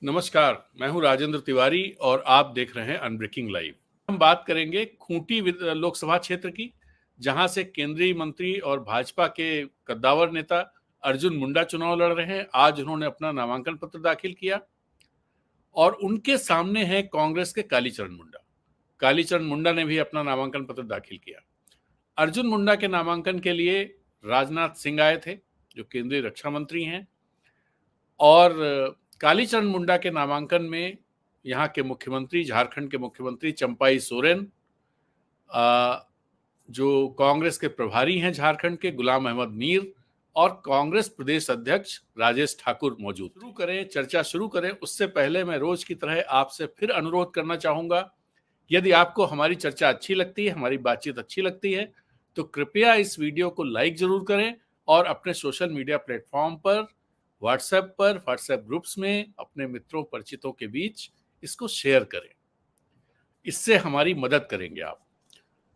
नमस्कार, मैं हूं राजेंद्र तिवारी और आप देख रहे हैं अनब्रेकिंग लाइव। हम बात करेंगे खूंटी लोकसभा क्षेत्र की, जहां से केंद्रीय मंत्री और भाजपा के कद्दावर नेता अर्जुन मुंडा चुनाव लड़ रहे हैं। आज उन्होंने अपना नामांकन पत्र दाखिल किया और उनके सामने है कांग्रेस के कालीचरण मुंडा। कालीचरण मुंडा ने भी अपना नामांकन पत्र दाखिल किया। अर्जुन मुंडा के नामांकन के लिए राजनाथ सिंह आए थे, जो केंद्रीय रक्षा मंत्री हैं, और कालीचरण मुंडा के नामांकन में यहाँ के मुख्यमंत्री, झारखंड के मुख्यमंत्री चंपाई सोरेन, जो कांग्रेस के प्रभारी हैं झारखंड के, गुलाम अहमद मीर, और कांग्रेस प्रदेश अध्यक्ष राजेश ठाकुर मौजूद। चर्चा शुरू करें उससे पहले मैं रोज की तरह आपसे फिर अनुरोध करना चाहूंगा, यदि आपको हमारी चर्चा अच्छी लगती है, हमारी बातचीत अच्छी लगती है, तो कृपया इस वीडियो को लाइक जरूर करें और अपने सोशल मीडिया प्लेटफॉर्म पर, व्हाट्सएप ग्रुप्स में अपने मित्रों परिचितों के बीच इसको शेयर करें। इससे हमारी मदद करेंगे आप।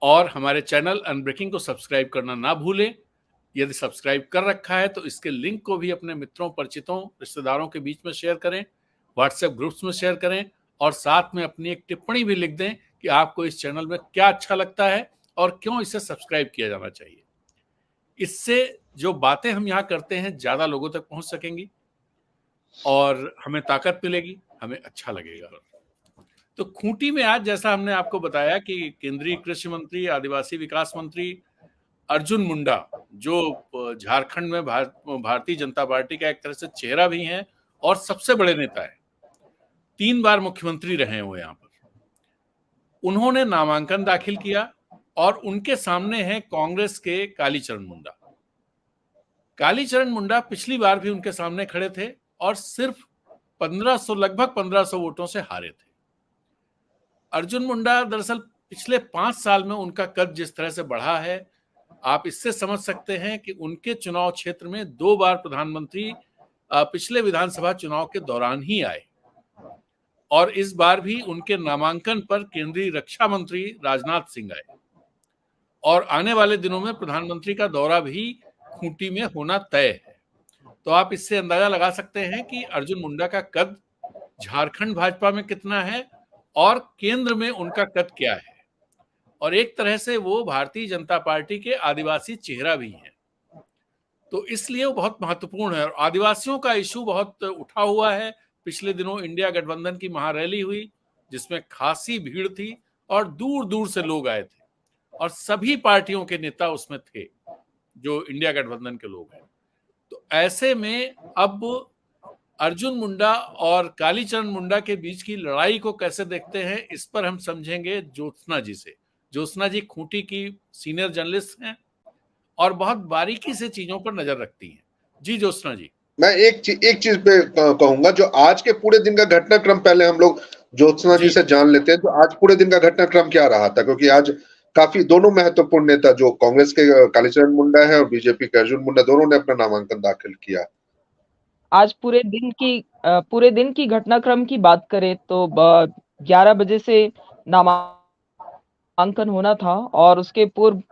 और हमारे चैनल अनब्रेकिंग को सब्सक्राइब करना ना भूलें। यदि सब्सक्राइब कर रखा है तो इसके लिंक को भी अपने मित्रों परिचितों रिश्तेदारों के बीच में शेयर करें, व्हाट्सएप ग्रुप्स में शेयर करें, और साथ में अपनी एक टिप्पणी भी लिख दें कि आपको इस चैनल में क्या अच्छा लगता है और क्यों इसे सब्सक्राइब किया जाना चाहिए। इससे जो बातें हम यहाँ करते हैं ज्यादा लोगों तक पहुंच सकेंगी और हमें ताकत मिलेगी, हमें अच्छा लगेगा। तो खूंटी में आज, जैसा हमने आपको बताया, कि केंद्रीय कृषि मंत्री, आदिवासी विकास मंत्री अर्जुन मुंडा, जो झारखंड में भारतीय जनता पार्टी का एक तरह से चेहरा भी हैं और सबसे बड़े नेता है, 3 बार मुख्यमंत्री रहे हैं वो यहाँ पर, उन्होंने नामांकन दाखिल किया और उनके सामने है कांग्रेस के कालीचरण मुंडा। कालीचरण मुंडा पिछली बार भी उनके सामने खड़े थे और सिर्फ 1500, लगभग 1500 वोटों से हारे थे। अर्जुन मुंडा दरअसल पिछले 5 साल में उनका कद जिस तरह से बढ़ा है, आप इससे समझ सकते हैं कि उनके चुनाव क्षेत्र में 2 बार प्रधानमंत्री पिछले विधानसभा चुनाव के दौरान ही आए, और इस बार भी उनके नामांकन पर केंद्रीय रक्षा मंत्री राजनाथ सिंह आए, और आने वाले दिनों में प्रधानमंत्री का दौरा भी खूंटी में होना तय है। तो आप इससे अंदाजा लगा सकते हैं कि अर्जुन मुंडा का कद झारखंड भाजपा में कितना है और केंद्र में उनका कद क्या है, और एक तरह से वो भारतीय जनता पार्टी के आदिवासी चेहरा भी हैं। तो इसलिए वो बहुत महत्वपूर्ण है, और आदिवासियों का इशू बहुत उठा हुआ है। पिछले दिनों इंडिया गठबंधन की महारैली हुई, जिसमें खासी भीड़ थी और दूर दूर से लोग आए थे, और सभी पार्टियों के नेता उसमें थे जो इंडिया गठबंधन के लोग हैं। तो ऐसे में अब अर्जुन मुंडा और कालीचरण मुंडा के बीच की लड़ाई को कैसे देखते हैं, इस पर हम समझेंगे ज्योत्सना जी से। ज्योत्सना जी खूंटी की सीनियर जर्नलिस्ट हैं और बहुत बारीकी से चीजों पर नजर रखती हैं। जी ज्योत्सना जी। मैं एक चीज पे कहूंगा, जो आज के पूरे दिन का घटनाक्रम पहले हम लोग ज्योत्सना जी से जान लेते हैं। तो आज पूरे दिन का घटनाक्रम क्या रहा था, क्योंकि आज काफी दोनों महत्वपूर्ण नेता, जो कांग्रेस के कालीचरण मुंडा है और बीजेपी के अर्जुन मुंडा, दोनों ने अपना नामांकन दाखिल किया। आज पूरे दिन की घटनाक्रम की बात करें तो 11 बजे से नामांकन होना था, और उसके पूर्व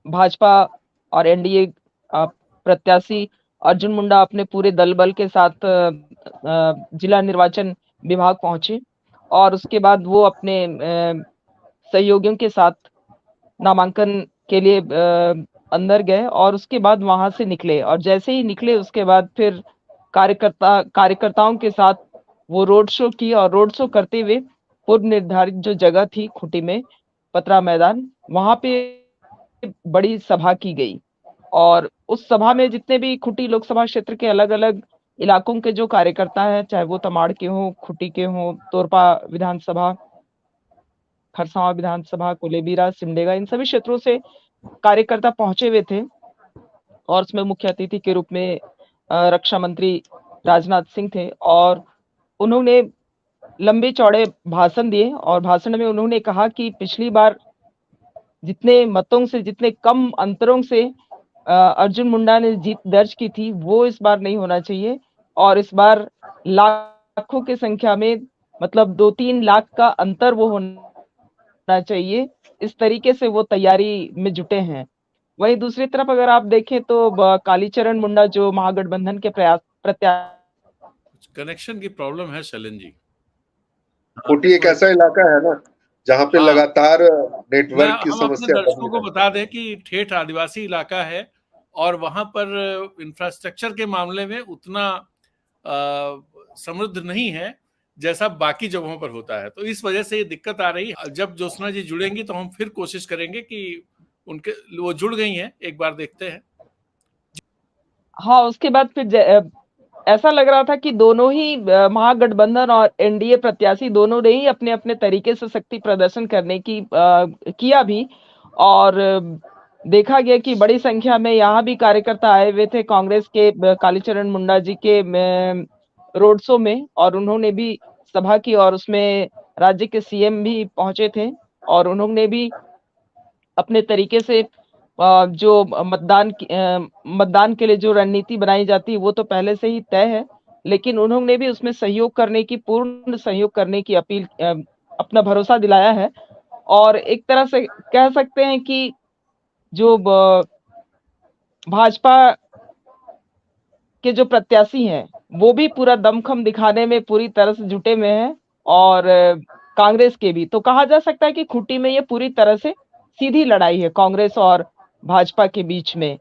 भाजपा और एनडीए प्रत्याशी अर्जुन मुंडा अपने पूरे दल बल के साथ जिला निर्वाचन विभाग पहुंचे, और उसके बाद वो अपने सहयोगियों के साथ नामांकन के लिए अंदर गए, और उसके बाद वहां से निकले। और जैसे ही निकले उसके बाद फिर कार्यकर्ताओं के साथ वो रोड शो की, और रोड शो करते हुए पूर्व निर्धारित जो जगह थी खूंटी में, पतरा मैदान, वहां पे बड़ी सभा की गई। और उस सभा में जितने भी खूंटी लोकसभा क्षेत्र के अलग अलग इलाकों के जो कार्यकर्ता हैं, चाहे वो तमाड़ के हों, खूंटी के हों, तोरपा विधानसभा, खरसावां विधानसभा, कुलेबीरा, सिमडेगा, इन सभी क्षेत्रों से कार्यकर्ता पहुंचे हुए थे। और उसमें मुख्य अतिथि के रूप में रक्षा मंत्री राजनाथ सिंह थे, और उन्होंने लंबे चौड़े भाषण दिए, और भाषण में उन्होंने कहा कि पिछली बार जितने मतों से, जितने कम अंतरों से अर्जुन मुंडा ने जीत दर्ज की थी, वो इस बार नहीं होना चाहिए, और इस बार लाखों की संख्या में, मतलब 2-3 लाख का अंतर वो होना चाहिए। इस तरीके से वो तैयारी में जुटे हैं। वहीं दूसरी तरफ अगर आप देखें तो कालीचरण मुंडा, जो महागठबंधन के प्रत्याशी कुछ कनेक्शन की प्रॉब्लम है शैलेंद्र जी। खूंटी एक ऐसा इलाका है ना जहाँ पे हाँ, लगातार मैं नेटवर्क की हम अपने समस्या दर्शकों बनी को रहती बता दें कि ठेठ आदिवासी इलाका है और वहां पर इंफ्रास्ट्रक्चर के मामले में उतना समृद्ध नहीं है जैसा बाकी जगहों पर होता है, तो इस वजह से ये दिक्कत आ रही है। जब ज्योत्सना जी जुड़ेंगी तो हम फिर कोशिश करेंगे कि उनके वो जुड़ गई हैं, एक बार देखते हैं। हाँ, उसके बाद फिर ऐसा लग रहा था कि दोनों ही महागठबंधन और एनडीए प्रत्याशी दोनों ने ही अपने अपने तरीके से शक्ति प्रदर्शन करने की किया भी। और देखा गया कि बड़ी संख्या में यहाँ भी कार्यकर्ता आए हुए थे कांग्रेस के कालीचरण मुंडा जी के रोड शो में, और उन्होंने भी सभा की, और उसमें राज्य के सीएम भी पहुंचे थे और उन्होंने भी अपने तरीके से जो मतदान के लिए जो रणनीति बनाई जाती है वो तो पहले से ही तय है, लेकिन उन्होंने भी उसमें सहयोग करने की, पूर्ण सहयोग करने की अपील, अपना भरोसा दिलाया है। और एक तरह से कह सकते हैं कि जो भाजपा के जो प्रत्याशी हैं वो भी पूरा दमखम दिखाने में पूरी तरह से जुटे हुए हैं, और कांग्रेस के भी। तो कहा जा सकता है कि खूंटी में ये पूरी तरह से सीधी लड़ाई है कांग्रेस और भाजपा के बीच में।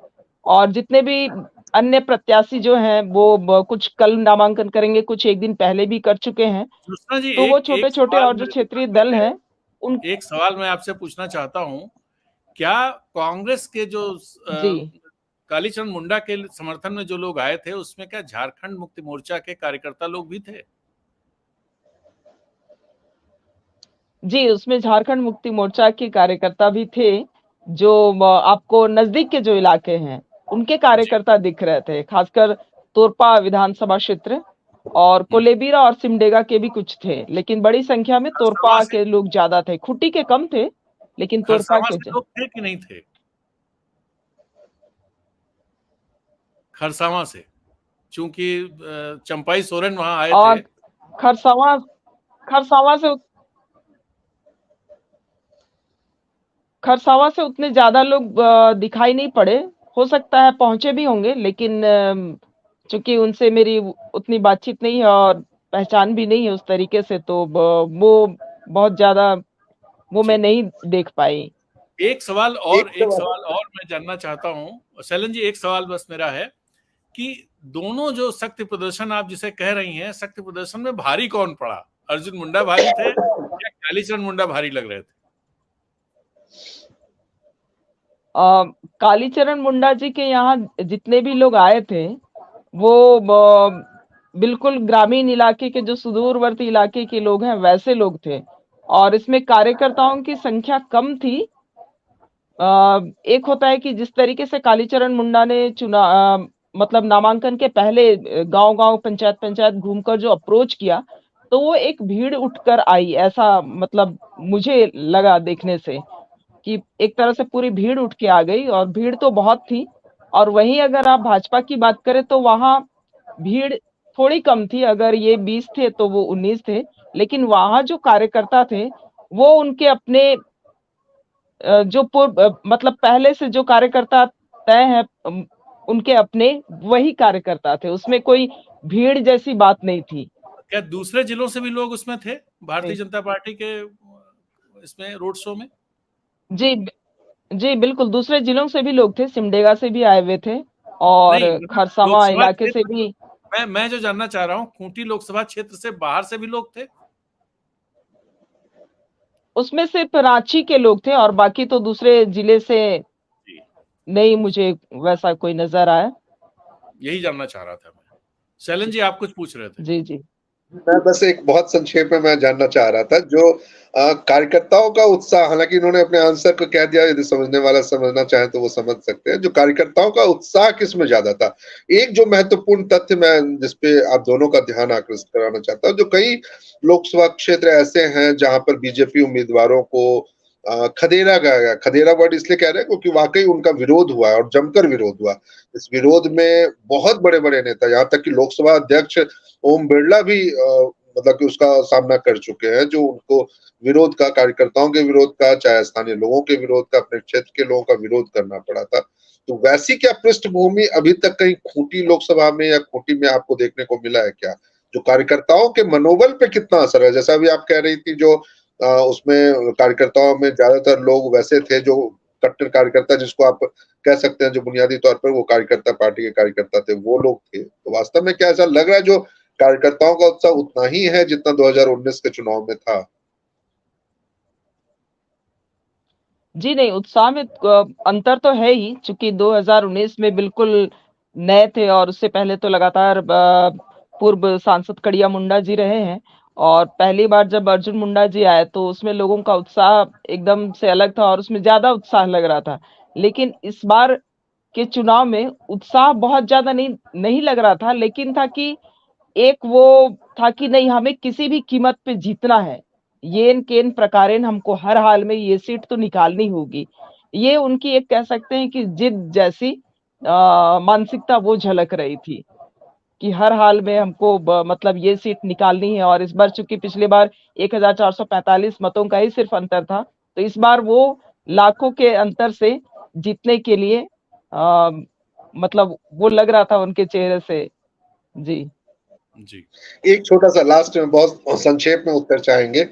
और जितने भी अन्य प्रत्याशी जो हैं वो कुछ कल नामांकन करेंगे, कुछ एक दिन पहले भी कर चुके हैं। ज्योत्सना जी, तो वो एक एक छोटे छोटे सवाल और जो मेरे क्षेत्रीय दिमाग दल में है, हैं उन एक सवाल मैं आपसे पूछना चाहता हूं, क्या कांग्रेस के जो जी कालीचरण मुंडा के समर्थन में जो लोग आए थे उसमें क्या झारखंड मुक्ति मोर्चा के कार्यकर्ता लोग भी थे? जी, उसमें झारखंड मुक्ति मोर्चा के कार्यकर्ता भी थे। जो आपको नजदीक के जो इलाके हैं उनके जी। कार्यकर्ता दिख रहे थे, खासकर तोरपा विधानसभा क्षेत्र और कोलेबिरा और सिमडेगा के भी कुछ थे, लेकिन बड़ी संख्या में खरसावां तोरपा से के लोग ज्यादा थे। खूंटी के कम थे, लेकिन तोरपा खरसावां के से लोग थे कि नहीं थे? खरसावां से, चूंकि चंपाई सोरेन वहां आए थे। और खरसावां खरसावां से खरसावां से उतने ज्यादा लोग दिखाई नहीं पड़े। हो सकता है पहुंचे भी होंगे, लेकिन चूंकि उनसे मेरी उतनी बातचीत नहीं है और पहचान भी नहीं है उस तरीके से, तो वो बहुत ज्यादा वो मैं जी, नहीं देख पाई। एक एक सवाल सवाल और मैं जानना चाहता हूं शैलन जी, एक सवाल बस मेरा है कि दोनों जो शक्ति प्रदर्शन आप जिसे कह रही हैं, शक्ति प्रदर्शन में भारी कौन पड़ा? अर्जुन मुंडा भारी थे या कालीचरण मुंडा भारी लग रहे थे? कालीचरण मुंडा जी के यहाँ जितने भी लोग आए थे वो बिल्कुल ग्रामीण इलाके के, जो सुदूरवर्ती इलाके के लोग हैं वैसे लोग थे, और इसमें कार्यकर्ताओं की संख्या कम थी। एक होता है कि जिस तरीके से कालीचरण मुंडा ने मतलब नामांकन के पहले गांव-गांव, पंचायत-पंचायत घूमकर जो अप्रोच किया, तो वो एक भीड़ उठकर आई, ऐसा मतलब मुझे लगा देखने से कि एक तरह से पूरी भीड़ उठ के आ गई, और भीड़ तो बहुत थी। और वहीं अगर आप भाजपा की बात करें तो वहां भीड़ थोड़ी कम थी, अगर ये 20 थे तो वो 19 थे, लेकिन वहां जो कार्यकर्ता थे वो उनके अपने जो मतलब पहले से जो कार्यकर्ता तय है, उनके अपने वही कार्यकर्ता थे, उसमें कोई भीड़ जैसी बात नहीं थी। क्या दूसरे जिलों से भी लोग उसमें थे, भारतीय जी जनता पार्टी के इसमें रोड शो में? जी जी, बिल्कुल दूसरे जिलों से भी लोग थे, सिमडेगा से भी आए हुए थे और नहीं, मतलब खरसावां लोकसभा इलाके से क्षेत्र, भी। मैं जो जानना चाह रहा हूँ, खूंटी लोकसभा क्षेत्र से बाहर से भी लोग थे? उसमें सिर्फ रांची के लोग थे और बाकी तो दूसरे जिले से जी, नहीं मुझे वैसा कोई नजर आया। यही जानना चाह रहा था मैं। शैलन जी, आप कुछ पूछ रहे थे? जी जी मैं बस एक बहुत संक्षेप में मैं जानना चाह रहा था जो कार्यकर्ताओं का उत्साह, हालांकि इन्होंने अपने आंसर को कह दिया, यदि समझने वाला समझना चाहे तो वो समझ सकते हैं। जो कार्यकर्ताओं का उत्साह किस में ज्यादा था, एक जो महत्वपूर्ण तथ्य मैं जिसपे आप दोनों का ध्यान आकृष्ट कराना चाहता हूँ, जो कई लोकसभा क्षेत्र ऐसे हैं जहां पर बीजेपी उम्मीदवारों को खदेड़ा गया। खदेड़ा वर्ड इसलिए कह रहे हैं क्योंकि वाकई उनका विरोध हुआ और जमकर विरोध हुआ। इस विरोध में बहुत बड़े बड़े नेता, यहाँ तक कि लोकसभा अध्यक्ष ओम बिरला भी मतलब कि उसका सामना कर चुके हैं, जो उनको विरोध का, कार्यकर्ताओं के विरोध का, चाहे स्थानीय लोगों के विरोध का, अपने क्षेत्र के लोगों का विरोध करना पड़ा था। तो वैसी क्या पृष्ठभूमि अभी तक कहीं खूंटी लोकसभा में या खूंटी में आपको देखने को मिला है क्या, जो कार्यकर्ताओं के मनोबल पे कितना असर है। जैसा अभी आप कह रही थी, जो उसमें कार्यकर्ताओं में ज्यादातर लोग वैसे थे जो कट्टर कार्यकर्ता, जिसको आप कह सकते हैं, जो बुनियादी तौर पर वो कार्यकर्ता, पार्टी के कार्यकर्ता थे, वो लोग थे। तो वास्तव में क्या ऐसा लग रहा है जो कार्यकर्ताओं का उत्साह उतना ही है जितना 2019 के चुनाव में था? जी नहीं, उत्साह में अंतर तो है ही, चूंकि 2019 में बिल्कुल नए थे और उससे पहले तो लगातार पूर्व सांसद कड़िया मुंडा जी रहे हैं। और पहली बार जब अर्जुन मुंडा जी आए तो उसमें लोगों का उत्साह एकदम से अलग था और उसमें ज्यादा उत्साह लग रहा था। लेकिन इस बार के चुनाव में उत्साह बहुत ज्यादा नहीं लग रहा था, लेकिन था कि एक वो था कि नहीं, हमें किसी भी कीमत पे जीतना है, येन केन प्रकारेण हमको हर हाल में ये सीट तो निकालनी होगी। ये उनकी एक कह सकते हैं कि जिद जैसी मानसिकता वो झलक रही थी कि हर हाल में हमको मतलब ये सीट निकालनी है। और इस बार चूंकि पिछली बार 1445 मतों का ही सिर्फ अंतर था, तो इस बार वो लाखों के अंतर से जीतने के लिए मतलब वो लग रहा था उनके चेहरे से। जी जी, एक छोटा सा लास्ट में बहुत संक्षेप में उत्तर चाहेंगे।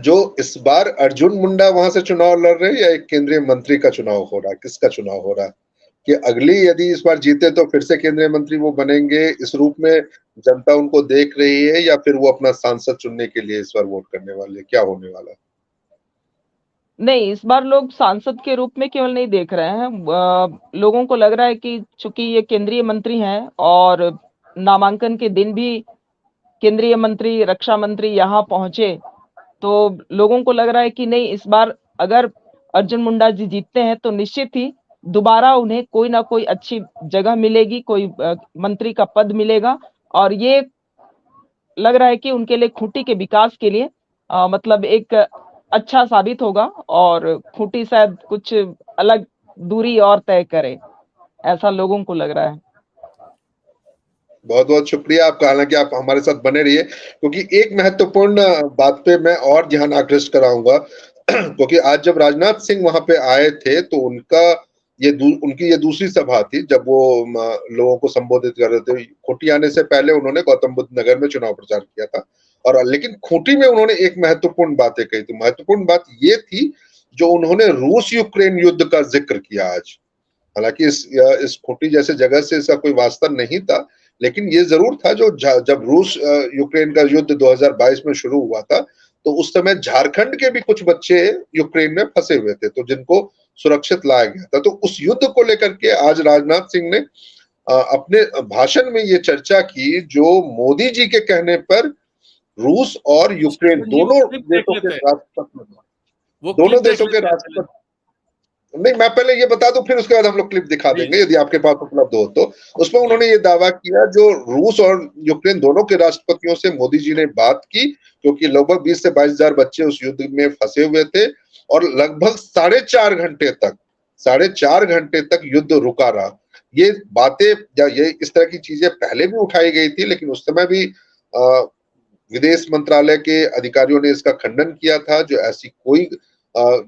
जो इस बार अर्जुन मुंडा वहां से चुनाव लड़ रहे हैं या एक केंद्रीय मंत्री का चुनाव हो रहा है? किसका चुनाव हो रहा है कि अगली यदि इस बार जीते तो फिर से केंद्रीय मंत्री वो बनेंगे, इस रूप में जनता उनको देख रही है, या फिर वो अपना सांसद चुनने के लिए इस बार वोट करने वाले? क्या होने वाला है? नहीं, इस बार लोग सांसद के रूप में केवल नहीं देख रहे हैं। लोगों को लग रहा है कि चूंकि ये केंद्रीय मंत्री हैं और नामांकन के दिन भी केंद्रीय मंत्री, रक्षा मंत्री यहाँ पहुंचे, तो लोगों को लग रहा है कि नहीं, इस बार अगर अर्जुन मुंडा जी जीतते हैं तो निश्चित ही दोबारा उन्हें कोई ना कोई अच्छी जगह मिलेगी, कोई मंत्री का पद मिलेगा। और ये लग रहा है कि उनके लिए खूंटी के विकास के लिए मतलब एक अच्छा साबित होगा और खूंटी शायद कुछ अलग दूरी और तय करे, ऐसा लोगों को लग रहा है। बहुत बहुत शुक्रिया आपका। हालांकि आप हमारे साथ बने रहिए, क्योंकि एक महत्वपूर्ण बात पे मैं और ध्यान आकृष्ट कराऊंगा। क्योंकि आज जब राजनाथ सिंह वहां पे आए थे तो उनकी ये दूसरी सभा थी जब वो लोगों को संबोधित कर रहे थे। खूंटी आने से पहले उन्होंने गौतम बुद्ध नगर में चुनाव प्रचार किया था, और लेकिन खूंटी में उन्होंने एक महत्वपूर्ण बातें कही थी। महत्वपूर्ण बात ये थी जो उन्होंने रूस यूक्रेन युद्ध का जिक्र किया आज। हालांकि इस खूंटी जैसे जगह से इसका कोई वास्ता नहीं था, लेकिन ये जरूर था जो जब रूस यूक्रेन का युद्ध 2022 में शुरू हुआ था तो उस समय झारखंड के भी कुछ बच्चे यूक्रेन में फंसे हुए थे, तो जिनको सुरक्षित लाया गया था। तो उस युद्ध को लेकर के आज राजनाथ सिंह ने अपने भाषण में ये चर्चा की, जो मोदी जी के कहने पर रूस और यूक्रेन जी, वो दोनों क्लिप देख देशों के लेते हैं, राष्ट्रपति, वो क्लिप दोनों देख देशों के लेते हैं पहले। राष्ट्रपति। नहीं, मैं पहले ये बता दूं, फिर उसके बाद हम लोग क्लिप दिखा जी, देंगे यदि आपके पास उपलब्ध हो तो। उसमें जी, उन्होंने ये दावा किया, जो रूस और यूक्रेन दोनों के राष्ट्रपतियों से मोदी जी ने बात की, क्योंकि लगभग 20 से 22 हजार बच्चे उस युद्ध में फंसे हुए थे, और लगभग 4.5 घंटे तक युद्ध रुका रहा। ये बातें या ये इस तरह की चीजें पहले भी उठाई गई थी, लेकिन उस समय भी विदेश मंत्रालय के अधिकारियों ने इसका खंडन किया था। जो ऐसी कोई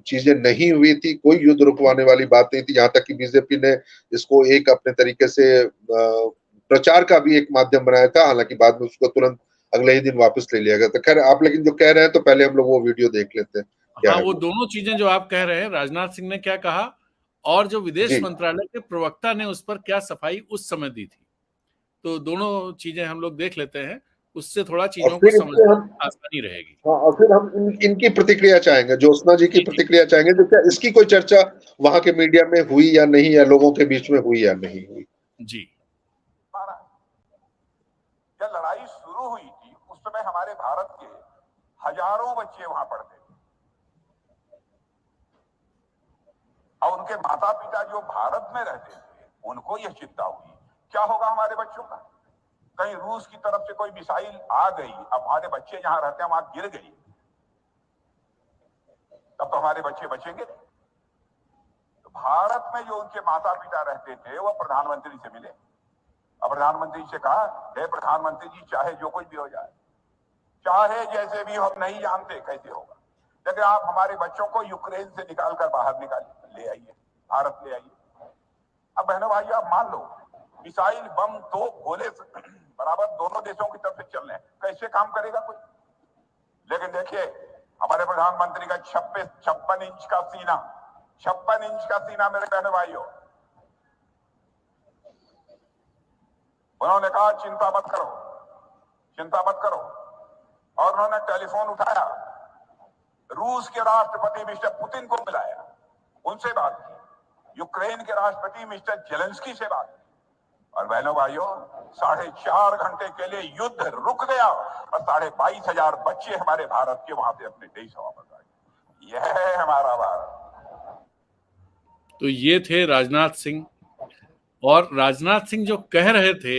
चीजें नहीं हुई थी, कोई युद्ध रुकवाने वाली बात नहीं थी। यहाँ तक कि बीजेपी ने इसको एक अपने तरीके से प्रचार का भी एक माध्यम बनाया था, हालांकि बाद में उसको तुरंत अगले ही दिन वापस ले लिया गया था। खैर, आप लेकिन जो कह रहे हैं तो पहले हम लोग वो वीडियो देख लेते हैं, क्या हाँ, है वो वो। दोनों चीजें जो आप कह रहे हैं, राजनाथ सिंह ने क्या कहा और जो विदेश जी, मंत्रालय के प्रवक्ता ने उस पर क्या सफाई उस समय दी थी, तो दोनों चीजें हम लोग देख लेते हैं, उससे थोड़ा और चीजों को फिर इस समझने हम में आसानी रहेगी। हाँ, और फिर हम इनकी प्रतिक्रिया चाहेंगे, ज्योत्सना जी की जी, जी, प्रतिक्रिया चाहेंगे, जो क्या इसकी कोई चर्चा वहां के मीडिया में हुई या नहीं, या लोगों के बीच में हुई या नहीं हुई। जी, जब लड़ाई शुरू हुई थी उस समय हमारे भारत के हजारों बच्चे वहां पढ़ते थे, और उनके माता पिता जो भारत में रहते थे उनको यह चिंता हुई क्या होगा हमारे बच्चों का, कहीं रूस की तरफ से कोई मिसाइल आ गई, अब हमारे बच्चे जहां रहते हैं वहां गिर गई, तब तो हमारे बच्चे बचेंगे नहीं। तो भारत में जो उनके माता पिता रहते थे वो प्रधानमंत्री से मिले और प्रधानमंत्री से कहा, हे प्रधानमंत्री जी, चाहे जो कुछ भी हो जाए, चाहे जैसे भी, हम नहीं जानते कैसे होगा, लेकिन आप हमारे बच्चों को यूक्रेन से निकालकर बाहर ले आइए, भारत ले आइए। अब बहनों भाइयों, आप मान लो मिसाइल, बम, तोप, गोले बराबर दोनों देशों की तरफ से चल रहे हैं। कैसे काम करेगा कोई? लेकिन देखिए हमारे प्रधानमंत्री का 56 इंच का सीना, 56 इंच का सीना मेरे बहनों भाइयों। उन्होंने कहा चिंता मत करो, चिंता मत करो, और उन्होंने टेलीफोन उठाया, रूस के राष्ट्रपति मिस्टर पुतिन को मिलाया, उनसे बात की, यूक्रेन के राष्ट्रपति मिस्टर जेलेंस्की से बात की, और बहनों भाइयों 4.5 घंटे के लिए युद्ध रुक गया और 22,500 बच्चे हमारे भारत के वहां से अपने देश वापस आए। यह है हमारा भारत। तो ये थे राजनाथ सिंह। और राजनाथ सिंह जो कह रहे थे,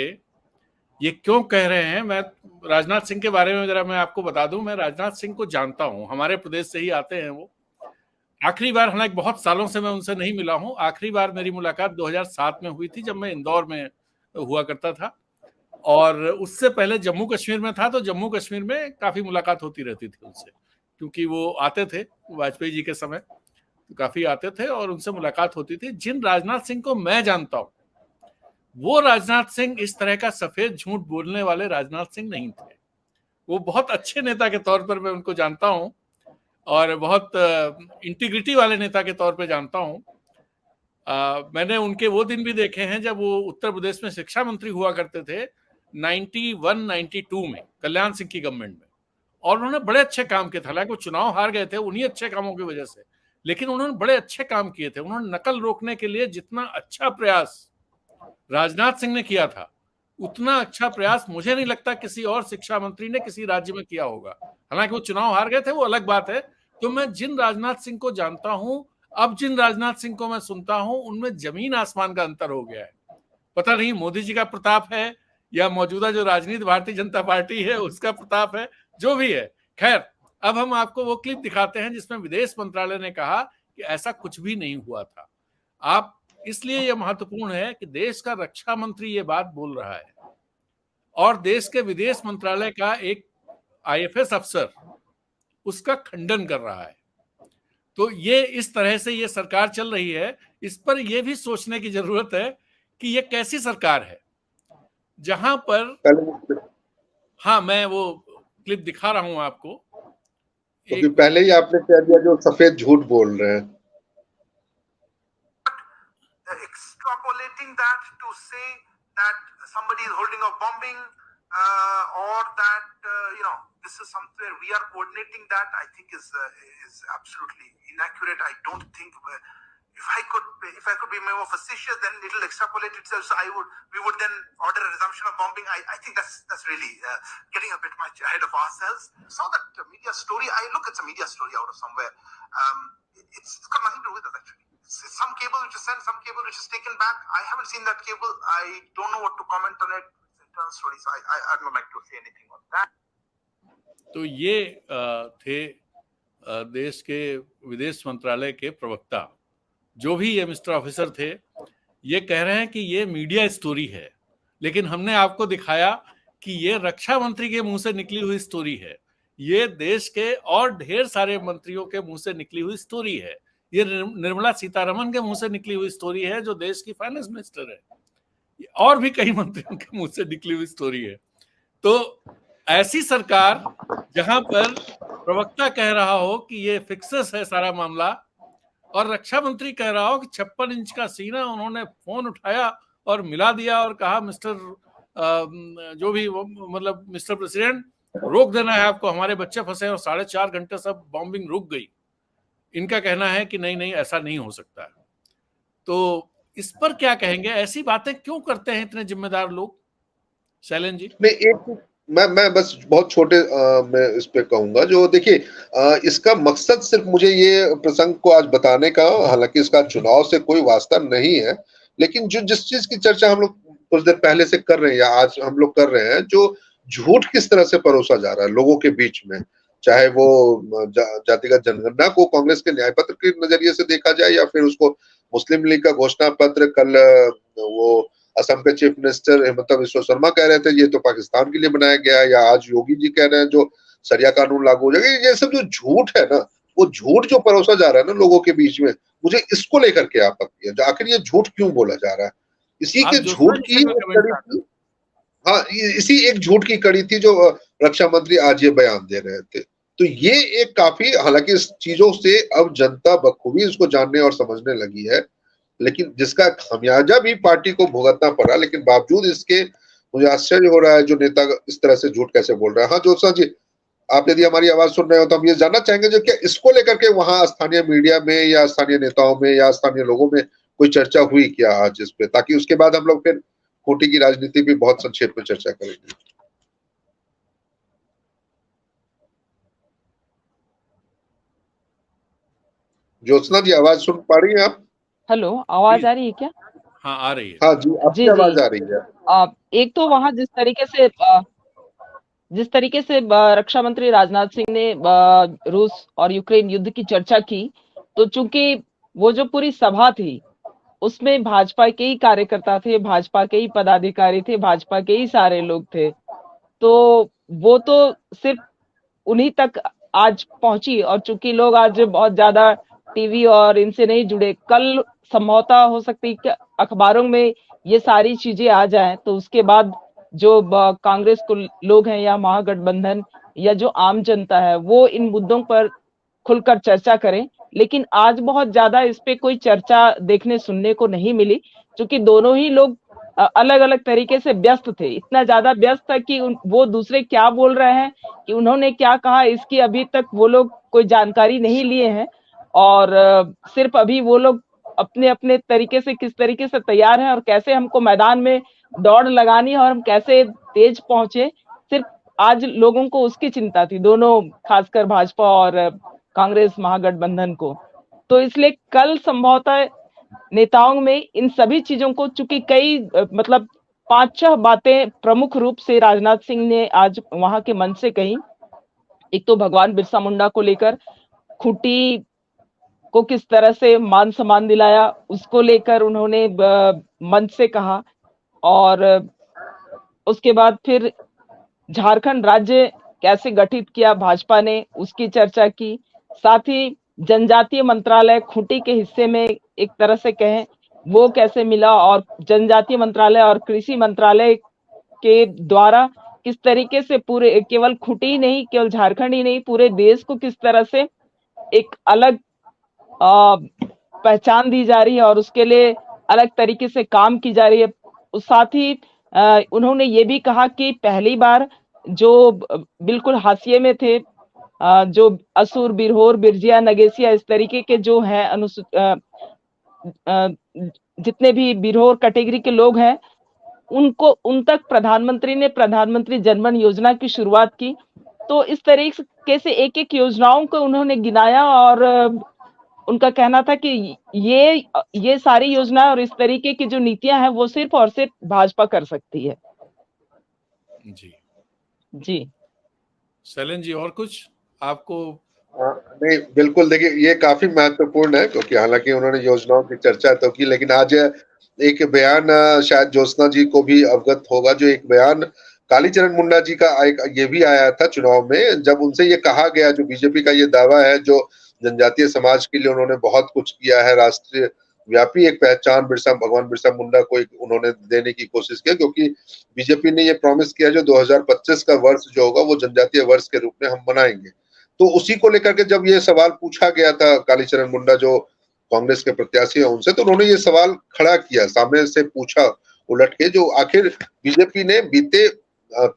ये क्यों कह रहे हैं, मैं राजनाथ सिंह के बारे में जरा मैं आपको बता दूं। मैं राजनाथ सिंह को जानता हूं, हमारे प्रदेश से ही आते हैं वो। आखिरी बार, हालांकि बहुत सालों से मैं उनसे नहीं मिला हूं, आखिरी बार मेरी मुलाकात 2007 में हुई थी, जब मैं इंदौर में हुआ करता था। और उससे पहले जम्मू कश्मीर में था, तो जम्मू कश्मीर में काफी मुलाकात होती रहती थी उनसे, क्योंकि वो आते थे वाजपेयी जी के समय, तो काफी आते थे और उनसे मुलाकात होती थी। जिन राजनाथ सिंह को मैं जानता हूं, वो राजनाथ सिंह इस तरह का सफेद झूठ बोलने वाले राजनाथ सिंह नहीं थे। वो बहुत अच्छे नेता के तौर पर मैं उनको जानता हूं, और बहुत इंटीग्रिटी वाले नेता के तौर पे जानता हूं। मैंने उनके वो दिन भी देखे हैं जब वो उत्तर प्रदेश में शिक्षा मंत्री हुआ करते थे 91-92 में, कल्याण सिंह की गवर्नमेंट में, और उन्होंने बड़े अच्छे काम किए थे। हालांकि वो चुनाव हार गए थे उन्हीं अच्छे कामों की वजह से, लेकिन उन्होंने बड़े अच्छे काम किए थे। उन्होंने नकल रोकने के लिए जितना अच्छा प्रयास राजनाथ सिंह ने किया था, उतना अच्छा प्रयास मुझे नहीं लगता किसी और शिक्षा मंत्री ने किसी राज्य में किया होगा। हालांकि वो चुनाव हार गए थे, वो अलग बात है। तो मैं जिन राजनाथ सिंह को जानता हूं, अब जिन राजनाथ सिंह को मैं सुनता हूं, उनमें जमीन आसमान का अंतर हो गया है। पता नहीं मोदी जी का प्रताप है या मौजूदा जो राजनीति भारतीय जनता पार्टी है उसका प्रताप है, जो भी है। खैर, अब हम आपको वो क्लिप दिखाते हैं जिसमें विदेश मंत्रालय ने कहा कि ऐसा कुछ भी नहीं हुआ था। आप, इसलिए यह महत्वपूर्ण है कि देश का रक्षा मंत्री ये बात बोल रहा है और देश के विदेश मंत्रालय का एक IFS अफसर उसका खंडन कर रहा है। तो ये इस तरह से ये सरकार चल रही है। इस पर यह भी सोचने की जरूरत है कि ये कैसी सरकार है जहां पर, हाँ मैं वो क्लिप दिखा रहा हूं आपको, क्योंकि पहले ही आपने कह दिया जो सफेद झूठ बोल रहे हैं। Extrapolating that to say that somebody is holding a bombing or that this is somewhere we are coordinating that, I think is absolutely inaccurate. I don't think if I could be more facetious, then it will extrapolate itself. So we would then order a resumption of bombing. I think that's really getting a bit much ahead of ourselves. So that media story, it's a media story out of somewhere. It's got nothing to do with us actually. It's some cable which is sent, some cable which is taken back. I haven't seen that cable. I don't know what to comment on it. It's internal story, so I don't like to say anything on that. तो ये थे देश के विदेश मंत्रालय के प्रवक्ता, जो भी ये मिस्टर ऑफिसर थे। ये कह रहे हैं कि ये मीडिया स्टोरी है, लेकिन हमने आपको दिखाया कि ये रक्षा मंत्री के मुंह से निकली हुई स्टोरी है। ये देश के और ढेर सारे मंत्रियों के मुंह से निकली हुई स्टोरी है। ये निर्मला सीतारमण के मुंह से निकली हुई स्टोरी है, जो देश की फाइनेंस मिनिस्टर है। और भी कई मंत्रियों के मुंह से निकली हुई स्टोरी है। तो ऐसी सरकार जहां पर प्रवक्ता कह रहा हो कि ये फिक्सेस है सारा मामला, और रक्षा मंत्री कह रहा हो कि 56 इंच का सीना, उन्होंने फोन उठाया और मिला दिया और कहा मिस्टर जो भी मतलब मिस्टर प्रेसिडेंट, रोक देना है आपको, हमारे बच्चे फंसे, और 4.5 घंटे सब बॉम्बिंग रुक गई। इनका कहना है कि नहीं नहीं ऐसा नहीं हो सकता है। तो इस पर क्या कहेंगे? ऐसी बातें क्यों करते हैं इतने जिम्मेदार लोग? शैलेन जी। नहीं, एक मैं बस बहुत छोटे मैं इस पे कहूंगा, जो देखिए इसका मकसद सिर्फ मुझे ये प्रसंग को आज बताने का, हालांकि इसका चुनाव से कोई वास्ता नहीं है, लेकिन जो जिस चीज की चर्चा हम लोग कुछ देर पहले से कर रहे हैं या आज हम लोग कर रहे हैं, जो झूठ किस तरह से परोसा जा रहा है लोगों के बीच में, चाहे वो जातिगत जनगणना को कांग्रेस के न्याय पत्र के नजरिए से देखा जाए, या फिर उसको मुस्लिम लीग का घोषणा पत्र, कल वो असम के चीफ मिनिस्टर हेमंत बिस्वा शर्मा कह रहे थे ये तो पाकिस्तान के लिए बनाया गया है, या आज योगी जी कह रहे हैं जो सरिया कानून लागू हो जाएगा। ये सब जो झूठ है ना, वो झूठ जो परोसा जा रहा है ना लोगों के बीच में, मुझे इसको लेकर के आपत्ति है। आखिर ये झूठ क्यों बोला जा रहा है? इसी आप के ज्योत्सना झूठ जी की से कोई कमेंट कड़ी ना थी। हाँ, इसी एक झूठ की कड़ी थी जो रक्षा मंत्री आज ये बयान दे रहे थे। तो ये एक काफी, हालांकि इस चीजों से अब जनता बखूबी इसको जानने और समझने लगी है, लेकिन जिसका खामियाजा भी पार्टी को भुगतना पड़ा, लेकिन बावजूद इसके मुझे आश्चर्य हो रहा है जो नेता इस तरह से झूठ कैसे बोल रहा है। हाँ ज्योत्सना जी, आप यदि हमारी आवाज सुन रहे हो तो हम ये जानना चाहेंगे जो क्या इसको लेकर के वहां स्थानीय मीडिया में या स्थानीय नेताओं में या स्थानीय लोगों में कोई चर्चा हुई क्या आज इस पे, ताकि उसके बाद हम लोग फिर खूंटी की राजनीति भी बहुत संक्षेप में चर्चा करेंगे। ज्योत्सना जी आवाज सुन पा रही हैं आप? हेलो, आवाज आ रही है क्या? हाँ आ रही है। हाँ जी, आपकी जी आवाज जी। आ रही है। एक तो वहां जिस तरीके से रक्षा मंत्री राजनाथ सिंह ने रूस और यूक्रेन युद्ध की चर्चा की, तो चूंकि वो जो पूरी सभा थी उसमें भाजपा के ही कार्यकर्ता थे, भाजपा के ही पदाधिकारी थे, भाजपा के ही सारे लोग थे, तो वो तो सिर्फ उन्हीं तक आज पहुंची। और चूंकि लोग आज बहुत ज्यादा टीवी और इनसे नहीं जुड़े, कल संभवतः हो सकती है कि अखबारों में ये सारी चीजें आ जाएं, तो उसके बाद जो कांग्रेस को लोग हैं या महागठबंधन या जो आम जनता है वो इन मुद्दों पर खुलकर चर्चा करें। लेकिन आज बहुत ज्यादा इस पे कोई चर्चा देखने सुनने को नहीं मिली, क्योंकि दोनों ही लोग अलग अलग तरीके से व्यस्त थे। इतना ज्यादा व्यस्त था कि वो दूसरे क्या बोल रहे हैं, कि उन्होंने क्या कहा, इसकी अभी तक वो लोग कोई जानकारी नहीं लिए हैं। और सिर्फ अभी वो लोग अपने अपने तरीके से किस तरीके से तैयार हैं और कैसे हमको मैदान में दौड़ लगानी है और हम कैसे तेज पहुंचे, सिर्फ आज लोगों को उसकी चिंता थी, दोनों खासकर भाजपा और कांग्रेस महागठबंधन को। तो इसलिए कल संभवतः नेताओं में इन सभी चीजों को, चूंकि कई मतलब 5-6 बातें प्रमुख रूप से राजनाथ सिंह ने आज वहां के मंच से कही। एक तो भगवान बिरसा मुंडा को लेकर, खूंटी को किस तरह से मान सम्मान दिलाया उसको लेकर उन्होंने मंच से कहा। और उसके बाद फिर झारखंड राज्य कैसे गठित किया भाजपा ने, उसकी चर्चा की। साथ ही जनजातीय मंत्रालय खूंटी के हिस्से में एक तरह से कहें वो कैसे मिला, और जनजातीय मंत्रालय और कृषि मंत्रालय के द्वारा किस तरीके से पूरे केवल खूंटी ही नहीं, केवल झारखंड ही नहीं, पूरे देश को किस तरह से एक अलग पहचान दी जा रही है और उसके लिए अलग तरीके से काम की जा रही है। साथ ही उन्होंने ये भी कहा कि पहली बार जो बिल्कुल हाशिए में थे, जो असुर, बिरहोर, बिरजिया, नगेसिया, इस तरीके के जो हैं जितने भी बिरहोर कैटेगरी के लोग हैं, उनको उन तक प्रधानमंत्री ने प्रधानमंत्री जनधन योजना की शुरुआत की। तो इस तरीके से एक एक योजनाओं को उन्होंने गिनाया और उनका कहना था कि ये सारी योजनाएं और इस तरीके की जो नीतियां हैं वो सिर्फ और सिर्फ भाजपा कर सकती है। जी जी शैलेंद्र जी, और कुछ आपको? नहीं, बिल्कुल, देखिए ये काफी महत्वपूर्ण है, क्योंकि हालांकि उन्होंने योजनाओं की चर्चा तो की, लेकिन आज एक बयान शायद ज्योत्सना जी को भी अवगत होगा, जो एक बयान कालीचरण मुंडा जी का ये भी आया था चुनाव में, जब उनसे ये कहा गया, जो बीजेपी का ये दावा है जो जनजातीय समाज के लिए उन्होंने बहुत कुछ किया है, राष्ट्रीय व्यापी एक पहचान भगवान बिरसा मुंडा को उन्होंने देने की कोशिश की, क्योंकि बीजेपी ने ये प्रॉमिस किया जो 2025 का वर्ष जो होगा वो जनजातीय वर्ष के रूप में हम मनाएंगे। तो उसी को लेकर के जब ये सवाल पूछा गया था कालीचरण मुंडा जो कांग्रेस के प्रत्याशी हैं उनसे, तो उन्होंने ये सवाल खड़ा किया, सामने से पूछा उलट के, जो आखिर बीजेपी ने बीते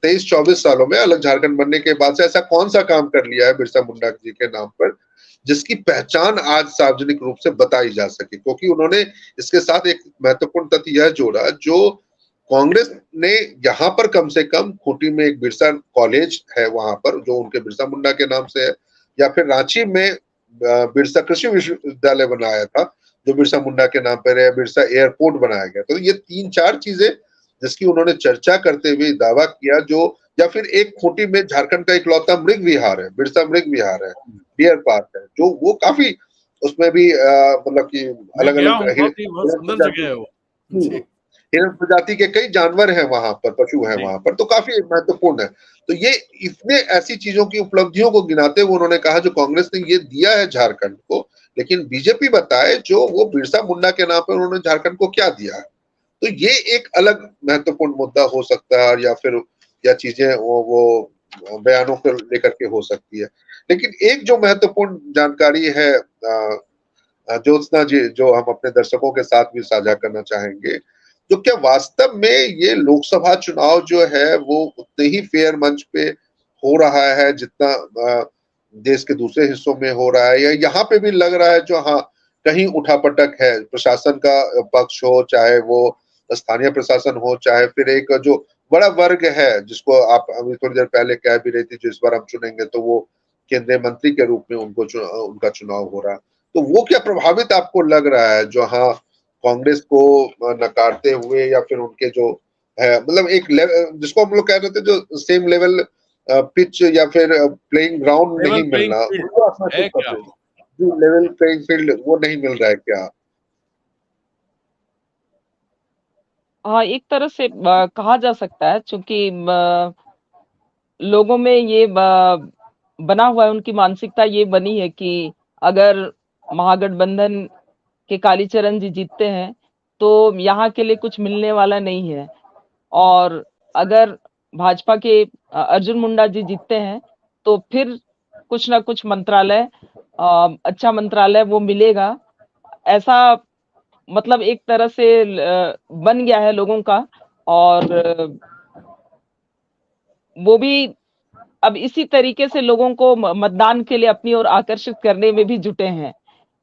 23-24 सालों में अलग झारखंड बनने के बाद से ऐसा कौन सा काम कर लिया है बिरसा मुंडा जी के नाम पर जिसकी पहचान आज सार्वजनिक रूप से बताई जा सके। क्योंकि उन्होंने इसके साथ एक महत्वपूर्ण तथ्य यह जोड़ा, जो कांग्रेस ने यहाँ पर कम से कम खूंटी में एक बिरसा कॉलेज है वहां पर जो उनके बिरसा मुंडा के नाम से है, या फिर रांची में बिरसा कृषि विश्वविद्यालय बनाया था जो बिरसा मुंडा के नाम पर है, बिरसा एयरपोर्ट बनाया गया। तो ये 3-4 चीजें जिसकी उन्होंने चर्चा करते हुए दावा किया, जो या फिर एक खूंटी में झारखंड का इकलौता मृग विहार है, बिरसा मृग विहार है, डियर पार्क है, जो वो काफी उसमें भी मतलब की अलग अलग बहुत सुंदर जगह है वो। हिरण प्रजाति के कई जानवर हैं वहां पर, पशु हैं वहां पर, तो काफी महत्वपूर्ण है। तो ये इतने ऐसी चीजों की उपलब्धियों को गिनाते हुए उन्होंने कहा जो कांग्रेस ने ये दिया है झारखंड को, लेकिन बीजेपी बताए जो वो बिरसा मुंडा के नाम पर उन्होंने झारखंड को क्या दिया है। तो ये एक अलग महत्वपूर्ण मुद्दा हो सकता है, या चीजें वो बयानों को लेकर के हो सकती है। लेकिन एक जो महत्वपूर्ण जानकारी है ज्योत्सना जी, जो हम अपने दर्शकों के साथ भी साझा करना चाहेंगे, तो क्या वास्तव में ये लोकसभा चुनाव जो है वो उतने ही फेयर मंच पे हो रहा है जितना देश के दूसरे हिस्सों में हो रहा है, या यहाँ पे भी लग रहा है जो हाँ कहीं उठापटक है, प्रशासन का पक्ष हो, चाहे वो स्थानीय प्रशासन हो, चाहे फिर एक जो बड़ा वर्ग है जिसको आप अभी थोड़ी देर पहले कह भी रही थी, जो इस बार हम चुनेंगे तो वो केंद्रीय मंत्री के रूप में उनका चुनाव हो रहा है, तो वो क्या प्रभावित आपको लग रहा है जो हाँ कांग्रेस को नकारते हुए, या फिर उनके जो है मतलब एक जिसको हम लोग कह रहे थे जो सेम लेवल पिच या फिर प्लेइंग ग्राउंड नहीं मिलना, उनको आप महसूस करते हैं जो लेवल प्लेइंग फील्ड वो नहीं मिल रहा है क्या? हाँ, एक तरह से कहा जा सकता है, चूंकि लोगों में ये बना हुआ है, उनकी मानसिकता ये बनी है कि अगर महागठबंधन के कालीचरण जी जीतते हैं तो यहाँ के लिए कुछ मिलने वाला नहीं है, और अगर भाजपा के अर्जुन मुंडा जी जीतते हैं तो फिर कुछ ना कुछ मंत्रालय, अच्छा मंत्रालय वो मिलेगा, ऐसा मतलब एक तरह से बन गया है लोगों का। और वो भी अब इसी तरीके से लोगों को मतदान के लिए अपनी ओर आकर्षित करने में भी जुटे हैं।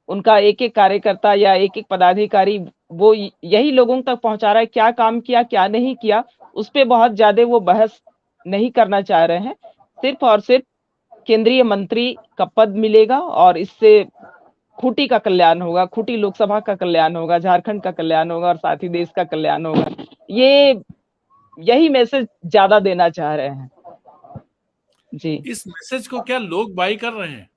उनका एक एक कार्यकर्ता या एक एक पदाधिकारी वो यही लोगों तक पहुंचा रहा है, क्या काम किया क्या नहीं किया उस पे बहुत ज्यादा वो बहस नहीं करना चाह रहे हैं। सिर्फ और सिर्फ केंद्रीय मंत्री का पद मिलेगा और इससे खूंटी का कल्याण होगा, खूंटी लोकसभा का कल्याण होगा, झारखंड का कल्याण होगा और साथ ही देश का कल्याण होगा। ये यही मैसेज ज्यादा देना चाह रहे हैं जी। इस मैसेज को क्या लोग बाई कर रहे हैं?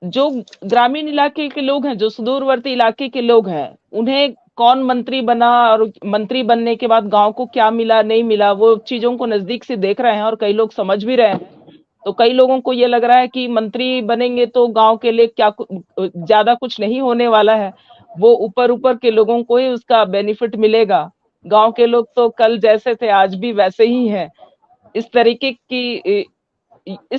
जो ग्रामीण इलाके के लोग हैं, जो सुदूरवर्ती इलाके के लोग हैं, उन्हें कौन मंत्री बना और मंत्री बनने के बाद गांव को क्या मिला नहीं मिला, वो चीजों को नजदीक से देख रहे हैं और कई लोग समझ भी रहे हैं। तो कई लोगों को ये लग रहा है कि मंत्री बनेंगे तो गांव के लिए क्या ज्यादा कुछ नहीं होने वाला है, वो ऊपर ऊपर के लोगों को ही उसका बेनिफिट मिलेगा, गांव के लोग तो कल जैसे थे आज भी वैसे ही हैं। इस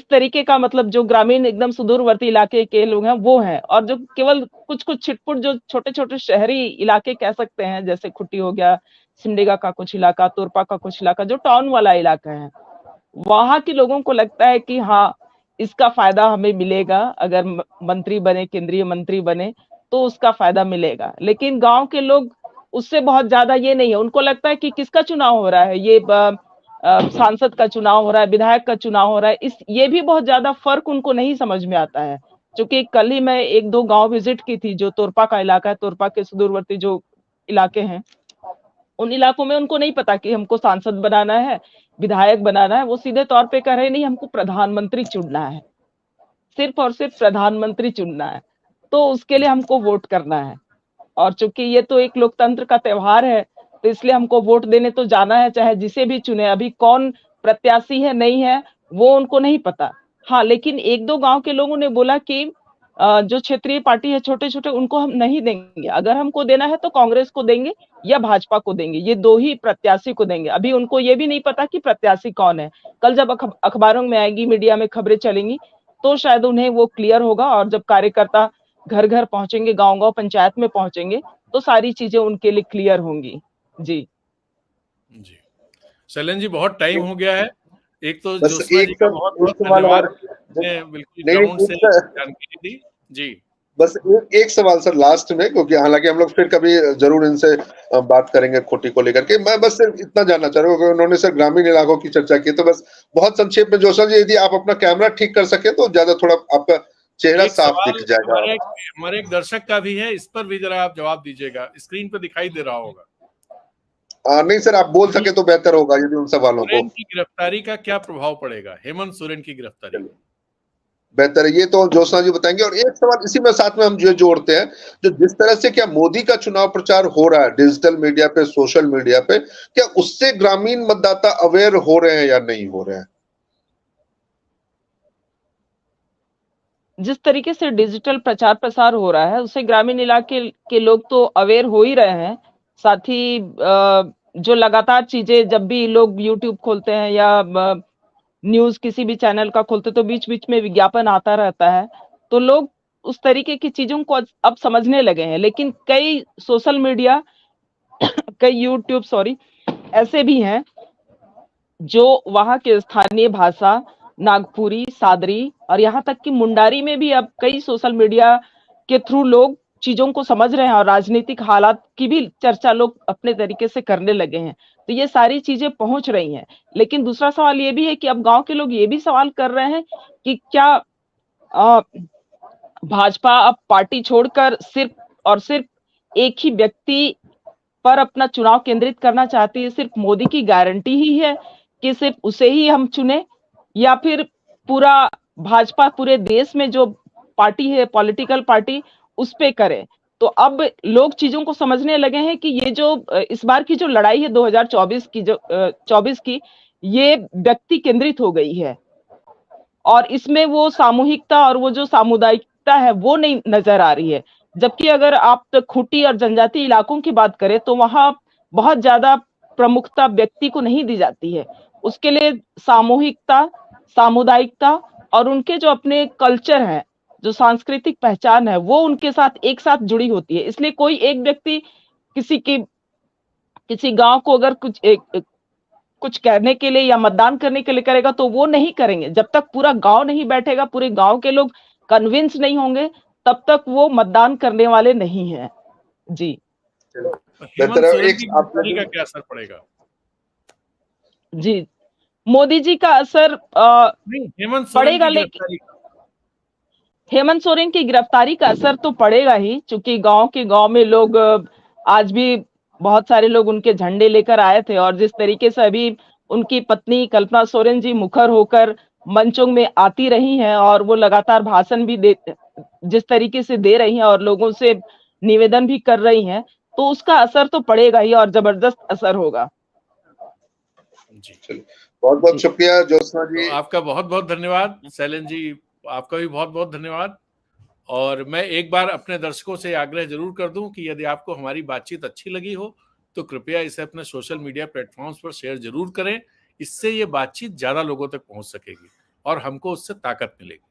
तरीके का मतलब जो ग्रामीण एकदम सुदूरवर्ती इलाके के लोग हैं वो हैं, और जो केवल कुछ कुछ छिटपुट जो छोटे छोटे शहरी इलाके कह सकते हैं, जैसे खुट्टी हो गया, सिमडेगा का कुछ इलाका, तोरपा का कुछ इलाका, जो टाउन वाला इलाका है, वहां के लोगों को लगता है कि हाँ इसका फायदा हमें मिलेगा, अगर मंत्री बने, केंद्रीय मंत्री बने तो उसका फायदा मिलेगा। लेकिन गांव के लोग उससे बहुत ज्यादा ये नहीं है, उनको लगता है कि किसका चुनाव हो रहा है, ये सांसद का चुनाव हो रहा है, विधायक का चुनाव हो रहा है, ये भी बहुत ज्यादा फर्क उनको नहीं समझ में आता है। क्योंकि कल ही मैं एक दो गांव विजिट की थी, जो तोरपा का इलाका है, तोरपा के सुदूरवर्ती जो इलाके हैं, उन इलाकों में उनको नहीं पता कि हमको सांसद बनाना है, विधायक बनाना है, वो सीधे तौर पे कह रहे नहीं हमको प्रधानमंत्री चुनना है, सिर्फ और सिर्फ प्रधानमंत्री चुनना है, तो उसके लिए हमको वोट करना है। और चूंकि ये तो एक लोकतंत्र का त्योहार है, तो इसलिए हमको वोट देने तो जाना है, चाहे जिसे भी चुने। अभी कौन प्रत्याशी है नहीं है वो उनको नहीं पता। हाँ, लेकिन एक दो गांव के लोगों ने बोला कि जो क्षेत्रीय पार्टी है छोटे छोटे, उनको हम नहीं देंगे, अगर हमको देना है तो कांग्रेस को देंगे या भाजपा को देंगे, ये दो ही प्रत्याशी को देंगे। अभी उनको ये भी नहीं पता कि प्रत्याशी कौन है। कल जब अखबारों में आएगी, मीडिया में खबरें चलेंगी, तो शायद उन्हें वो क्लियर होगा, और जब कार्यकर्ता घर घर पहुंचेंगे, गांव गांव पंचायत में पहुंचेंगे, तो सारी चीजें उनके लिए क्लियर होंगी जी। शैलेंद्र जी, बहुत टाइम हो गया है। एक तो बस ज्योत्सना जी का बहुत बहुत धन्यवाद, बिल्कुल ग्राउंड से जानकारी दी जी। बस एक सवाल सर लास्ट में, क्योंकि हालांकि हम लोग फिर कभी जरूर इनसे बात करेंगे खूंटी को लेकर के, मैं बस सिर्फ इतना जानना चाह रहा हूँ कि उन्होंने सर ग्रामीण इलाकों की चर्चा की, तो बस बहुत संक्षेप में ज्योत्सना जी यदि आप अपना कैमरा ठीक कर सके तो ज्यादा थोड़ा आपका चेहरा साफ दिख जाएगा। हमारे एक दर्शक का भी है, इस पर भी जरा आप जवाब दीजिएगा, स्क्रीन पर दिखाई दे रहा होगा। नहीं सर, आप बोल सके तो बेहतर होगा यदि उन सवालों को। की गिरफ्तारी का क्या प्रभाव पड़ेगा, हेमंत सोरेन की गिरफ्तारी? बेहतर है, ये तो ज्योत्सना जी बताएंगे। और एक सवाल इसी में साथ में हम जो जोड़ते हैं, जो जिस तरह से क्या मोदी का चुनाव प्रचार हो रहा है डिजिटल मीडिया पे, सोशल मीडिया पे, क्या उससे ग्रामीण मतदाता अवेयर हो रहे हैं या नहीं हो रहे हैं? जिस तरीके से डिजिटल प्रचार प्रसार हो रहा है उससे ग्रामीण इलाके के लोग तो अवेयर हो ही रहे हैं। साथ ही जो लगातार चीजें जब भी लोग यूट्यूब खोलते हैं या न्यूज किसी भी चैनल का खोलते तो बीच बीच में विज्ञापन आता रहता है, तो लोग उस तरीके की चीजों को अब समझने लगे हैं। लेकिन कई सोशल मीडिया कई यूट्यूब ऐसे भी हैं जो वहां के स्थानीय भाषा नागपुरी, सादरी और यहाँ तक कि मुंडारी में भी अब कई सोशल मीडिया के थ्रू लोग चीजों को समझ रहे हैं और राजनीतिक हालात की भी चर्चा लोग अपने तरीके से करने लगे हैं। तो ये सारी चीजें पहुंच रही हैं। लेकिन दूसरा सवाल ये भी है कि अब गांव के लोग ये भी सवाल कर रहे हैं कि क्या भाजपा अब पार्टी छोड़कर सिर्फ और सिर्फ एक ही व्यक्ति पर अपना चुनाव केंद्रित करना चाहती है? सिर्फ मोदी की गारंटी ही है कि सिर्फ उसे ही हम चुने, या फिर पूरा भाजपा पूरे देश में जो पार्टी है, पॉलिटिकल पार्टी, उस पे करे? तो अब लोग चीजों को समझने लगे हैं कि ये जो इस बार की जो लड़ाई है 2024 की, जो 24 की, ये व्यक्ति केंद्रित हो गई है और इसमें वो सामूहिकता और वो जो सामुदायिकता है वो नहीं नजर आ रही है। जबकि अगर आप खूंटी और जनजातीय इलाकों की बात करें तो वहां बहुत ज्यादा प्रमुखता व्यक्ति को नहीं दी जाती है। उसके लिए सामूहिकता, सामुदायिकता और उनके जो अपने कल्चर हैं, जो सांस्कृतिक पहचान है, वो उनके साथ एक साथ जुड़ी होती है। इसलिए कोई एक व्यक्ति किसी गांव को अगर कुछ कहने के लिए या मतदान करने के लिए करेगा तो वो नहीं करेंगे। जब तक पूरा गांव नहीं बैठेगा, पूरे गांव के लोग कन्विंस नहीं होंगे, तब तक वो मतदान करने वाले नहीं हैं। जी। हेमंत सोरेन की गिरफ्तारी का क्या असर पड़ेगा? जी, मोदी जी का असर नहीं, हेमंत सोरेन पड़ेगा, की लेकिन गिरफ्तारी का। हेमंत सोरेन की गिरफ्तारी का असर तो पड़ेगा ही, क्योंकि गांव में लोग आज भी बहुत सारे लोग उनके झंडे लेकर आए थे और जिस तरीके से अभी उनकी पत्नी कल्पना सोरेन जी मुखर होकर मंचों में आती रही हैं और वो लगातार भाषण भी जिस तरीके से दे रही हैं और लोगों से निवेदन भी कर रही हैं, तो उसका असर तो पड़ेगा ही और जबरदस्त असर होगा। जी, बहुत बहुत शुक्रिया ज्योत्सना जी। तो आपका बहुत बहुत धन्यवाद। शैलेंद्र जी, आपका भी बहुत बहुत धन्यवाद। और मैं एक बार अपने दर्शकों से आग्रह जरूर कर दूं कि यदि आपको हमारी बातचीत अच्छी लगी हो तो कृपया इसे अपने सोशल मीडिया प्लेटफॉर्म्स पर शेयर जरूर करें। इससे ये बातचीत ज्यादा लोगों तक पहुंच सकेगी और हमको उससे ताकत मिलेगी।